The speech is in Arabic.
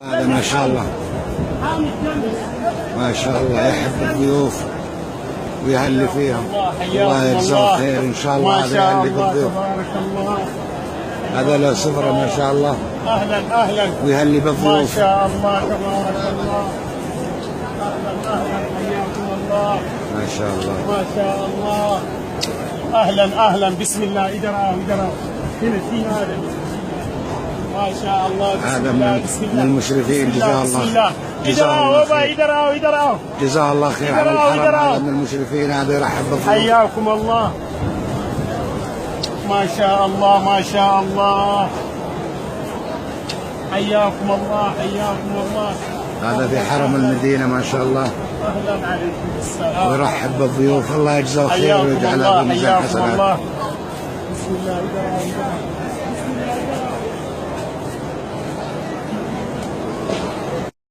هذا ما شاء الله ما شاء الله يحب الضيوف ويهلي فيهم. الله يجزاه خير ان شاء الله. هذا يهلي بالضيوف، هذا له سفره ما شاء الله. اهلا اهلا ويهلي بالضيوف ما شاء الله تبارك الله. اهلا اهلا حياكم الله ما شاء الله ما شاء الله. اهلا اهلا بسم الله. ادراو هنا في هذا ما شاء الله. هذا من المشرفين. جزاه الله ادراو جزاه الله خير على الحرم. هذا من المشرفين. هذا يرحب بالضيوف. حياكم الله ما شاء الله ما شاء الله. حياكم الله حياكم الله. هذا في حرم المدينة ما شاء الله. اهلا عليكم السلام. ويرحب بالضيوف. الله يجزاه خير ويجعلها في ميزان حسناته. بسم الله.